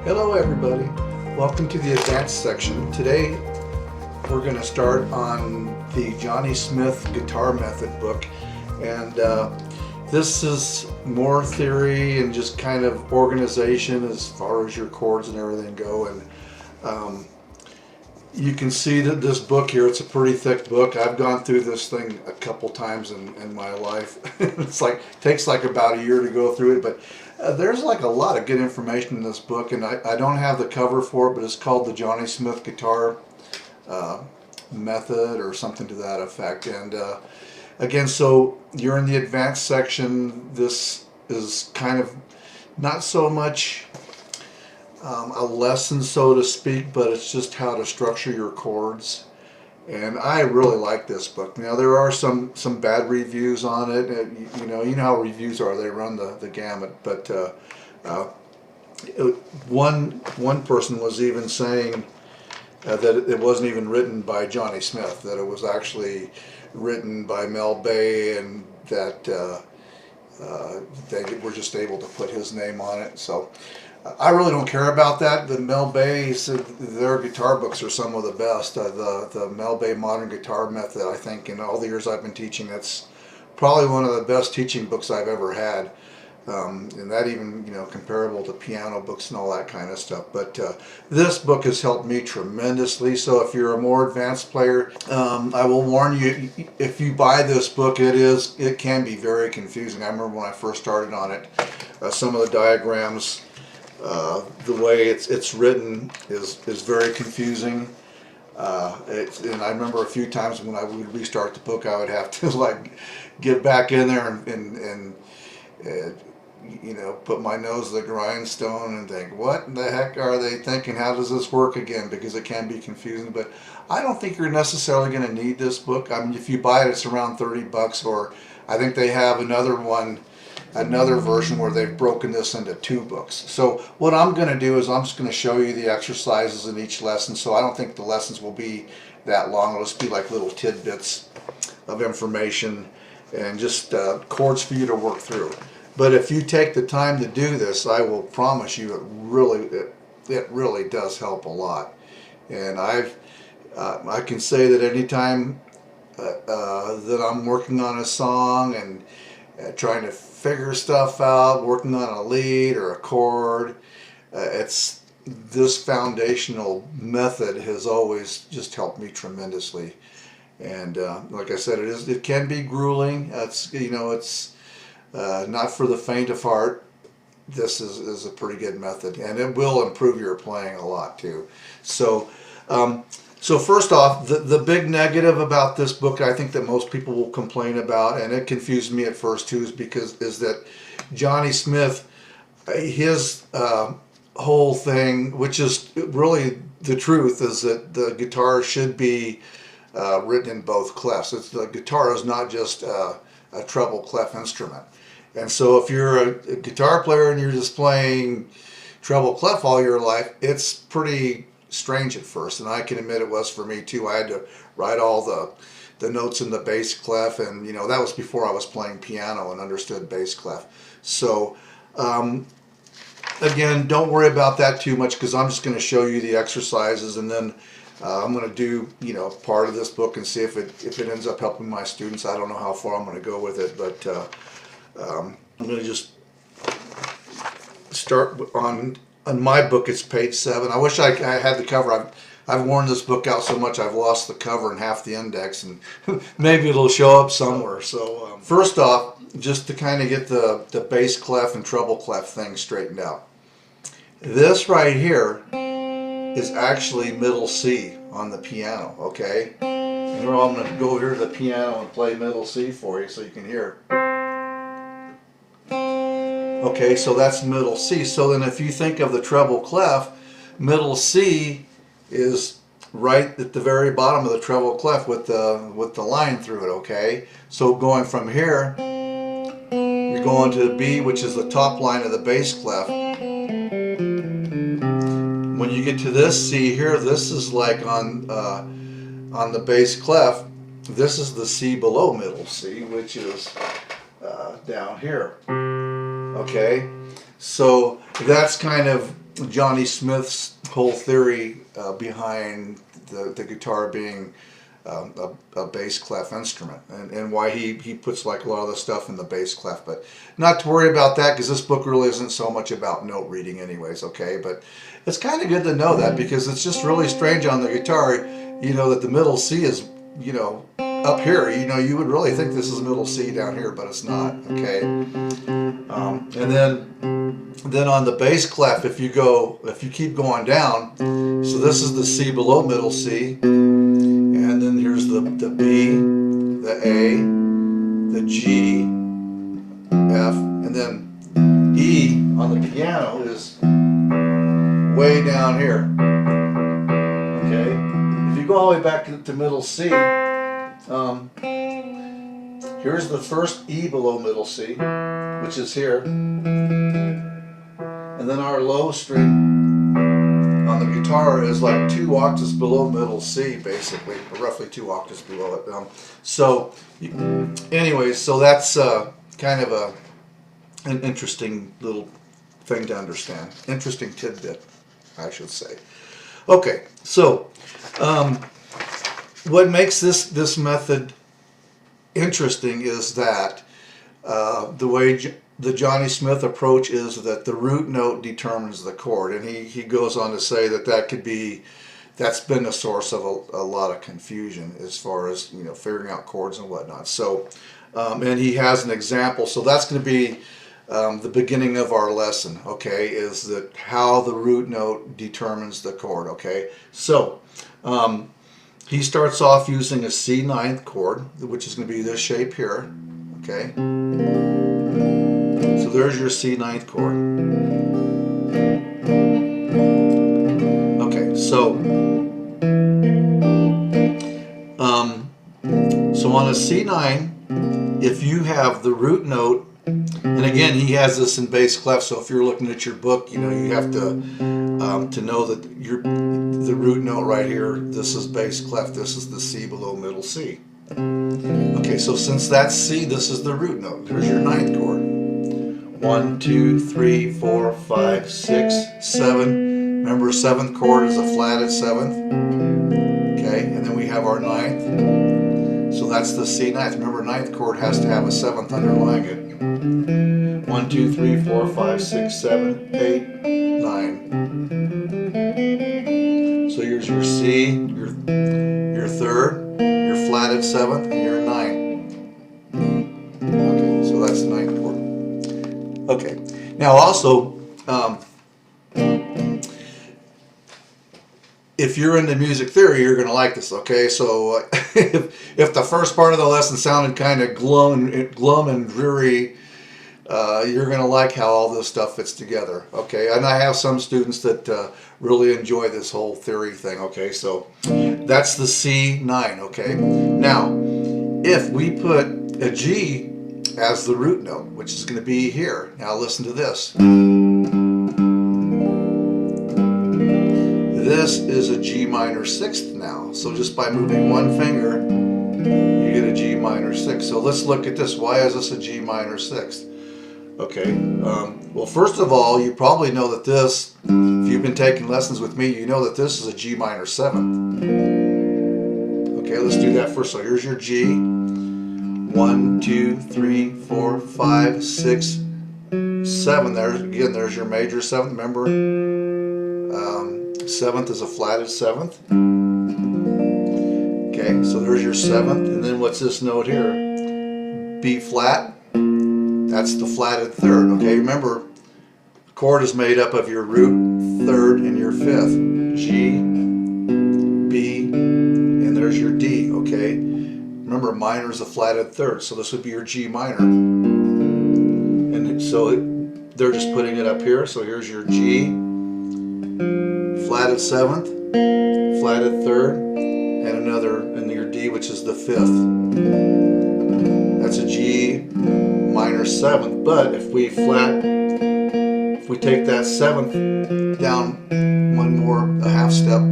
Hello everybody, welcome to the advanced section. Today we're going to start on the Johnny Smith Guitar Method book, and this is more theory and just kind of organization as far as your chords and everything go. And you can see that this book here, it's a pretty thick book. I've gone through this thing a couple times in my life. It's like, takes like about a year to go through it, but there's like a lot of good information in this book, and I don't have the cover for it, but it's called the Johnny Smith Guitar Method or something to that effect. And again, so you're in the advanced section. This is kind of not so much a lesson, so to speak, but it's just how to structure your chords. And I really like this book. Now there are some bad reviews on it. You know how reviews are; they run the gamut. But one person was even saying that it wasn't even written by Johnny Smith; that it was actually written by Mel Bay, and that they were just able to put his name on it. So I really don't care about that. The Mel Bay, their guitar books are some of the best. The Mel Bay Modern Guitar Method, I think, in all the years I've been teaching, that's probably one of the best teaching books I've ever had. And that even, comparable to piano books and all that kind of stuff. But this book has helped me tremendously. So if you're a more advanced player, I will warn you, if you buy this book, it can be very confusing. I remember when I first started on it, some of the diagrams, the way it's written is very confusing. And I remember a few times when I would restart the book, I would have to like get back in there and put my nose to the grindstone and think, what the heck are they thinking? How does this work again? Because it can be confusing. But I don't think you're necessarily going to need this book. I mean, if you buy it, it's around $30, or I think they have another version where they've broken this into 2 books. So what I'm going to do is I'm just going to show you the exercises in each lesson. So I don't think the lessons will be that long. It'll just be like little tidbits of information and just chords for you to work through. But if you take the time to do this, I will promise you it really does help a lot. And I can say that anytime that I'm working on a song and trying to figure stuff out, working on a lead or a chord, this foundational method has always just helped me tremendously. And like I said, it can be grueling. It's not for the faint of heart. This is a pretty good method, and it will improve your playing a lot too. So first off, the big negative about this book, I think that most people will complain about, and it confused me at first too, is that Johnny Smith, his whole thing, which is really the truth, is that the guitar should be written in both clefs. The guitar is not just a treble clef instrument. And so if you're a guitar player and you're just playing treble clef all your life, it's pretty strange at first, and I can admit it was for me too. I had to write all the notes in the bass clef, and that was before I was playing piano and understood bass clef. So again, don't worry about that too much, because I'm just going to show you the exercises, and then I'm going to do part of this book and see if it ends up helping my students. I don't know how far I'm going to go with it, but I'm going to just start on my book. It's page 7. I wish I had the cover. I've worn this book out so much I've lost the cover and half the index, and maybe it'll show up somewhere. So first off, just to kind of get the bass clef and treble clef thing straightened out, this right here is actually middle C on the piano, okay? And here I'm going to go over to the piano and play middle C for you so you can hear. Okay, so that's middle C. So then if you think of the treble clef, middle C is right at the very bottom of the treble clef with the line through it, okay? So going from here, you're going to B, which is the top line of the bass clef. When you get to this C here, this is like on the bass clef, this is the C below middle C, which is down here. Okay, So that's kind of Johnny Smith's whole theory behind the guitar being a bass clef instrument, and why he puts like a lot of the stuff in the bass clef. But not to worry about that, because this book really isn't so much about note reading anyways, okay? But it's kind of good to know that, because it's just really strange on the guitar, you know, that the middle C is, you know, up here. You know, you would really think this is middle C down here, but it's not, okay? And then on the bass clef, if you keep going down, so this is the C below middle C, and then here's the B, the A, the G, F, and then E on the piano is way down here. Okay, if you go all the way back to middle C, here's the first E below middle C, which is here. And then our low string on the guitar is like 2 octaves below middle C, basically, or roughly 2 octaves below it. So anyways, so that's kind of an interesting little thing to understand. Interesting tidbit, I should say. Okay, so what makes this method interesting is that the way the Johnny Smith approach is that the root note determines the chord, and he goes on to say that's been a source of a lot of confusion as far as, you know, figuring out chords and whatnot. So and he has an example, so that's going to be the beginning of our lesson, okay, is that how the root note determines the chord, okay? So he starts off using a C ninth chord, which is going to be this shape here, okay? So there's your C ninth chord. Okay, so on a C9, if you have the root note, and again he has this in bass clef, so if you're looking at your book, you know, you have to know that the root note right here, this is bass clef, this is the C below middle C. Okay, so since that's C, this is the root note. There's your ninth chord. 1, 2, 3, 4, 5, 6, 7. Remember, 7th chord is a flatted 7th. Okay, and then we have our 9th. So that's the C ninth. Remember, 9th chord has to have a 7th underlying it. 1, 2, 3, 4, 5, 6, 7, 8, 9. So here's your C, your 3rd, your flatted 7th, and your 9th. Okay, so that's the 9th chord. Okay, now also, if you're into music theory, you're going to like this, okay? So if the first part of the lesson sounded kind of glum and dreary, you're going to like how all this stuff fits together, okay? And I have some students that really enjoy this whole theory thing, okay? So that's the C9, okay? Now, if we put a G as the root note, which is going to be here. Now listen to this. This is a G minor 6th now. So just by moving one finger, you get a G minor 6th. So let's look at this. Why is this a G minor 6th? Okay, well, first of all, you probably know that this, if you've been taking lessons with me, you know that this is a G minor 7th. Okay, let's do that first. So here's your G. 1, 2, 3, 4, 5, 6, 7. There's your major 7th. Remember, 7th is a flatted 7th. Okay, so there's your 7th. And then what's this note here? B flat. That's the flatted 3rd. Okay, remember, the chord is made up of your root 3rd and your 5th. G, B, and there's your D. Okay. Remember, minor is a flatted 3rd, so this would be your G minor. And so they're just putting it up here. So here's your G, flatted 7th, flatted 3rd, and your D, which is the 5th. That's a G minor 7th. But if we take that 7th down a half step,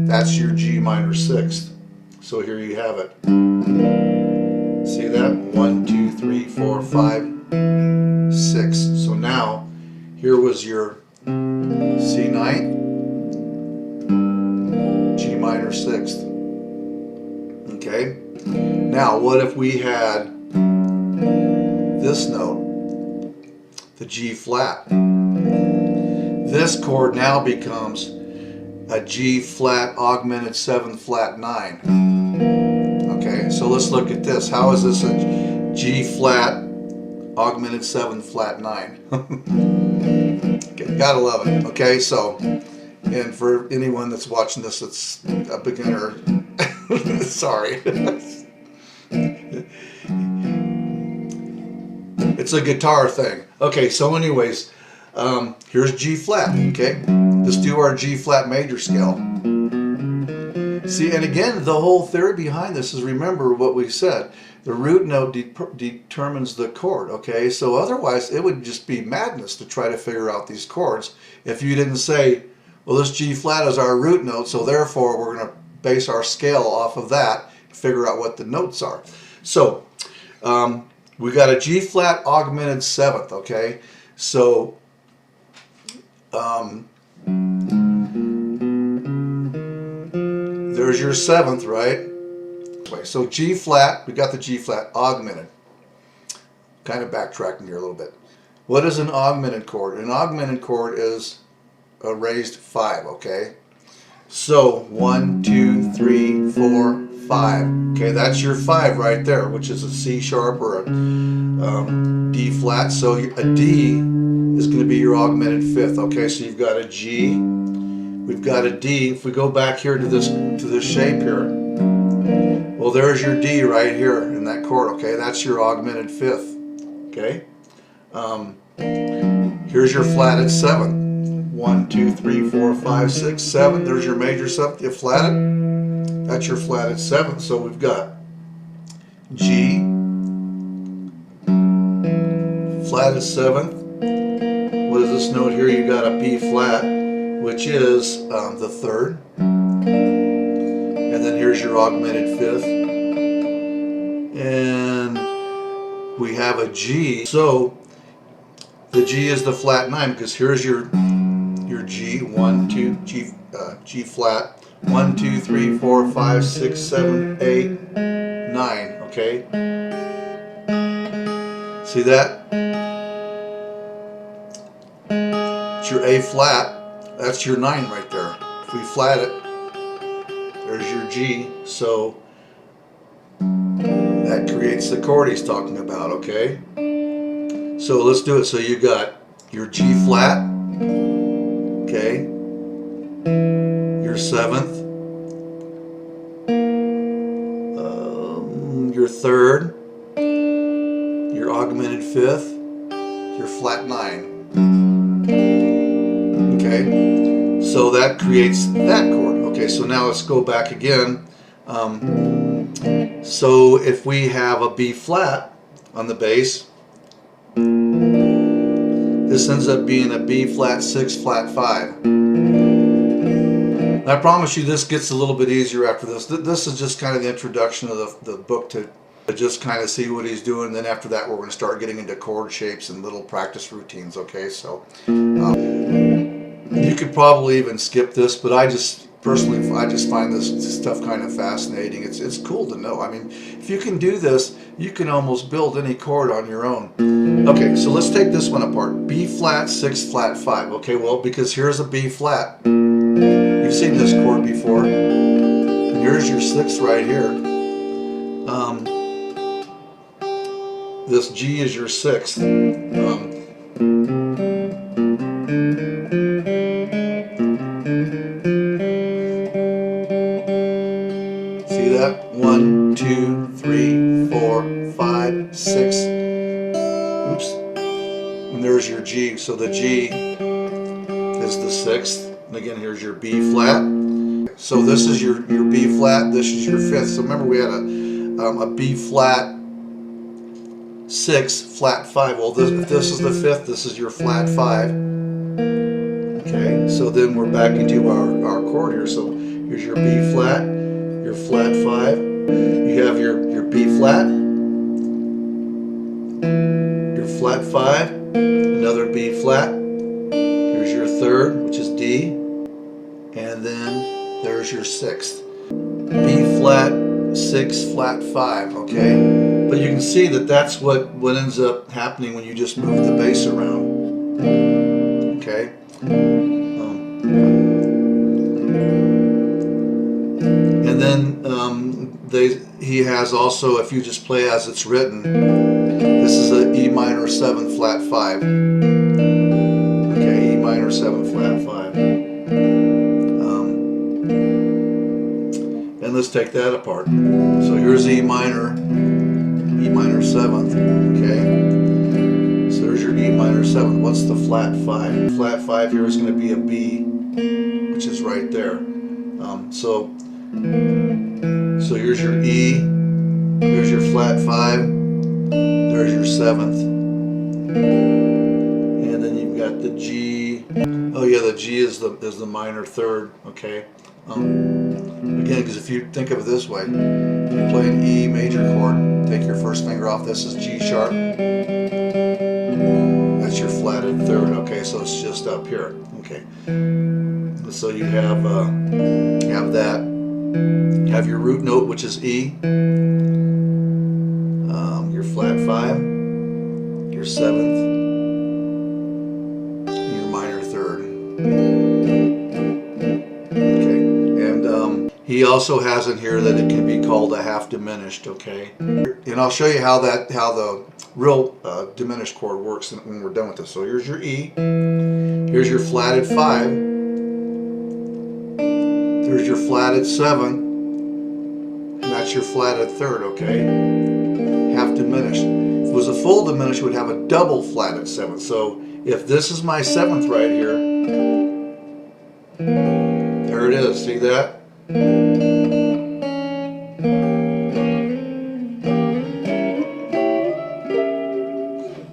that's your G minor 6th. So here you have it. See that? 1, 2, 3, 4, 5, 6. So now Here was your C9, G minor 6th. Okay? Now, what if we had this note, the G flat? This chord now becomes a G flat augmented 7th flat 9. Okay, so let's look at this. How is this a G flat augmented 7th flat 9? Okay, gotta love it. Okay, so, and for anyone that's watching this that's a beginner, sorry. It's a guitar thing. Okay, so anyways, here's G flat, okay? Let's do our G flat major scale. See, and again, the whole theory behind this is, remember what we said. The root note determines the chord, okay? So otherwise, it would just be madness to try to figure out these chords if you didn't say, well, this G flat is our root note, so therefore we're going to base our scale off of that to figure out what the notes are. So, we got a G flat augmented 7th, okay? So, there's your 7th, right? So G flat, we got the G flat augmented. Kind of backtracking here a little bit. What is an augmented chord? An augmented chord is a raised 5, okay? So 1, 2, 3, 4, 5. Okay, that's your 5 right there, which is a C sharp or a D flat. So a D is going to be your augmented 5th. Okay, so you've got a G, we've got a D. If we go back here to this shape here, well, there's your D right here in that chord. Okay, that's your augmented 5th. Okay, here's your flatted 7. 1, 2, 3, 4, 5, 6, 7. There's your major 7th. You flat it. That's your flatted 7th. So we've got G, flatted 7th. What is this note here? You got a B flat, which is the 3rd. And then here's your augmented 5th. And we have a G. So the G is the flat 9, because here's your G, 1, 2, G flat, 1, 2, 3, 4, 5, 6, 7, 8, 9, okay? See that? It's your A flat, that's your 9 right there. If we flat it, there's your G, so that creates the chord he's talking about, okay? So let's do it. So you got your G flat, okay, your 7th, your 3rd, your augmented 5th, your flat 9. Okay, so that creates that chord. Okay, so now let's go back again. So if we have a B flat on the bass, this ends up being a B flat 6 flat 5. And I promise you this gets a little bit easier after this. This is just kind of the introduction of the book to just kind of see what he's doing. Then after that we're going to start getting into chord shapes and little practice routines, okay? So you could probably even skip this, but I just personally, I just find this stuff kind of fascinating. It's cool to know. I mean, if you can do this, you can almost build any chord on your own. Okay, so let's take this one apart. B flat 6 flat 5. Okay, well, because here's a B flat. You've seen this chord before. And here's your 6th right here. This G is your 6th. See that? 1, 2, 3, 4, 5, 6. Oops. And there's your G. So the G is the 6th. And again, here's your B flat. So this is your B flat. This is your 5th. So remember, we had a B flat 6 flat 5. Well, if this is the 5th, this is your flat 5. Okay. So then we're back into our chord here. So here's your B flat, your flat 5. You have your B flat, your flat 5, another B flat, third, which is D, and then there's your sixth. B flat 6 flat 5, okay? But you can see that that's what ends up happening when you just move the bass around, okay? And then he has also, if you just play as it's written, this is a E minor 7 flat 5. Okay, E minor 7 flat 5. And let's take that apart. So here's E minor 7th. Okay. So there's your E minor 7. What's the flat 5? Flat 5 here is going to be a B, which is right there. So here's your E, here's your flat 5, there's your 7th, and then you've got the G. Oh yeah, the G is the minor third. Okay. Again, because if you think of it this way, you play an E major chord, take your first finger off. This is G sharp. That's your flatted third. Okay, so it's just up here. Okay. So you have that. You have your root note, which is E, your flat 5, your 7th, and your minor third. Okay, and he also has in here that it can be called a half diminished. Okay, and I'll show you how the real diminished chord works when we're done with this. So here's your E, here's your flatted 5. There's your flatted 7, and that's your flatted third, okay? Half diminished. If it was a full diminished, it would have a double flatted 7. So if this is my 7th right here, there it is, see that?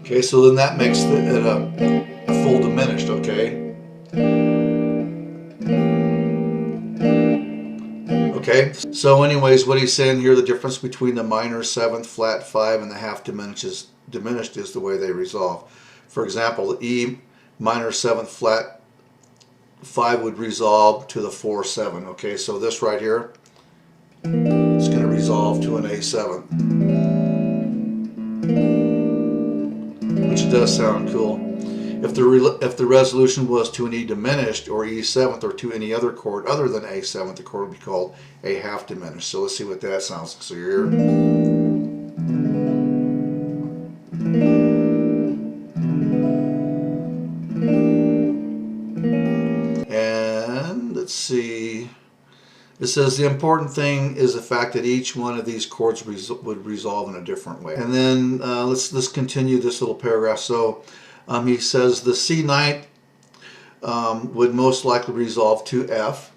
Okay, so then that makes it a full diminished, okay? Okay, so anyways, what he's saying here, the difference between the minor 7th flat 5 and the half diminished is the way they resolve. For example, the E minor 7th flat 5 would resolve to the 4/7. Okay, so this right here is going to resolve to an A7, which does sound cool. If the resolution was to an E diminished or E7th or to any other chord other than A7th, the chord would be called a half diminished. So let's see what that sounds like. So you're here. And let's see. It says the important thing is the fact that each one of these chords would resolve in a different way. And then let's continue this little paragraph. So he says the C ninth would most likely resolve to F.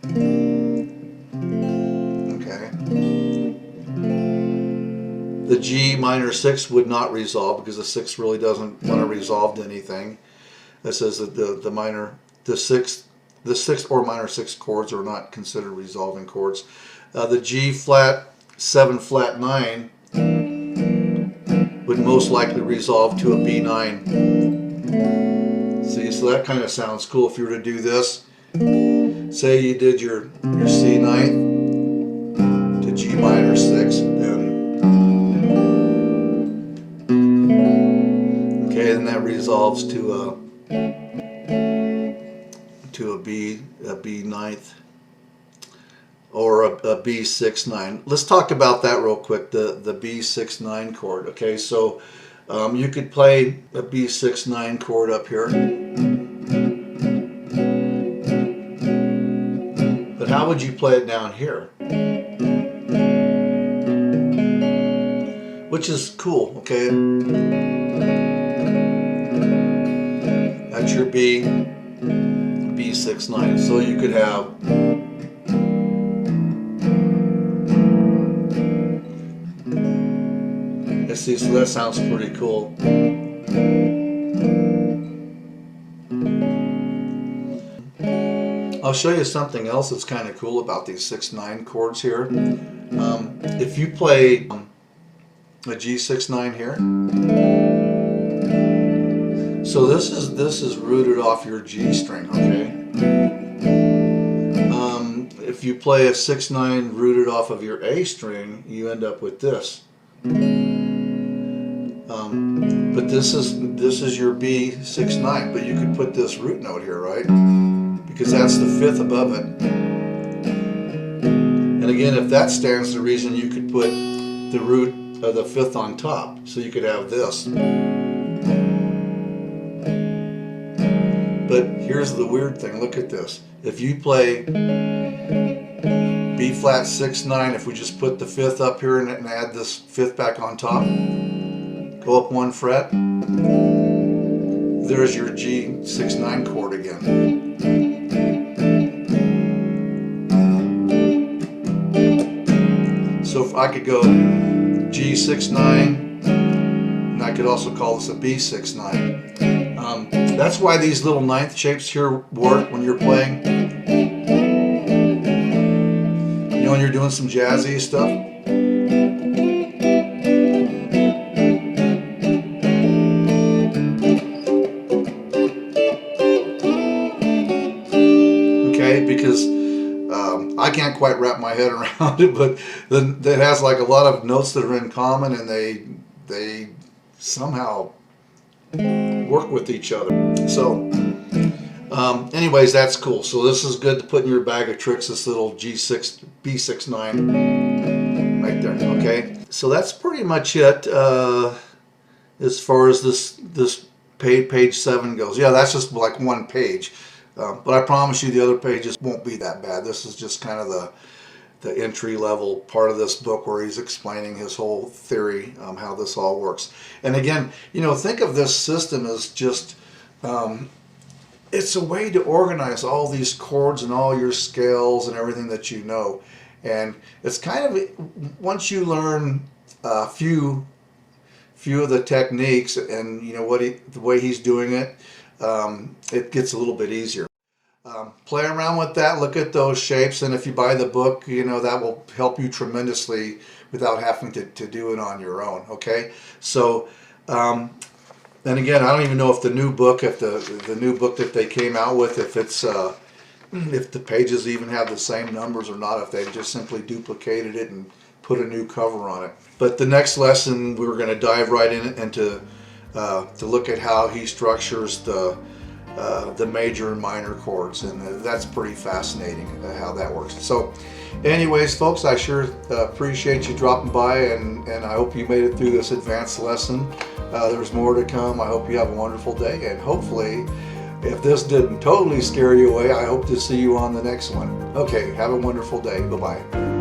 Okay. The G minor 6 would not resolve because the 6 really doesn't want to resolve to anything. That says that the sixth or minor 6 chords are not considered resolving chords. The G flat 7 flat 9 would most likely resolve to a B9. See, so that kind of sounds cool. If you were to do this, say you did your C ninth to G minor 6, then okay, then that resolves to a B ninth or a B6/9. Let's talk about that real quick, the B6/9 chord. Okay, so you could play a B6/9 chord up here, but how would you play it down here? Which is cool, okay? That's your B6/9. So you could have let's see, so that sounds pretty cool. I'll show you something else that's kind of cool about these 6/9 chords here. If you play a G6/9 here, So this is rooted off your G string, okay? If you play a 6/9 rooted off of your A string, you end up with this. But this is your B6/9, but you could put this root note here, right? Because that's the fifth above it. And again, if that stands to reason, you could put the root of the fifth on top, so you could have this. But here's the weird thing, look at this. If you play B flat 6/9, if we just put the fifth up here and add this fifth back on top, go up one fret, there's your G6/9 chord again. So if I could go G6/9, and I could also call this a B6/9. That's why these little ninth shapes here work when you're playing. You know, when you're doing some jazzy stuff. Okay, because I can't quite wrap my head around it, but then it has like a lot of notes that are in common, and they somehow work with each other. So anyways, that's cool. So this is good to put in your bag of tricks, this little G6 B6/9 right there. Okay, so that's pretty much it as far as this page 7 goes. Yeah, that's just like one page, but I promise you the other pages won't be that bad. This is just kind of the entry level part of this book where he's explaining his whole theory, how this all works. And again, you know, think of this system as just it's a way to organize all these chords and all your scales and everything that you know. And it's kind of, once you learn a few of the techniques and you know the way he's doing it, it gets a little bit easier. Play around with that, look at those shapes, and if you buy the book, you know, that will help you tremendously without having to do it on your own, okay? So, and again, I don't even know if the new book, if the new book that they came out with, if it's, if the pages even have the same numbers or not, if they just simply duplicated it and put a new cover on it. But the next lesson, we're going to dive right into to look at how he structures the major and minor chords, and that's pretty fascinating how that works. So anyways, folks, I sure appreciate you dropping by, and I hope you made it through this advanced lesson. There's more to come. I hope you have a wonderful day, and hopefully, if this didn't totally scare you away, I hope to see you on the next one. Okay, have a wonderful day. Bye-bye.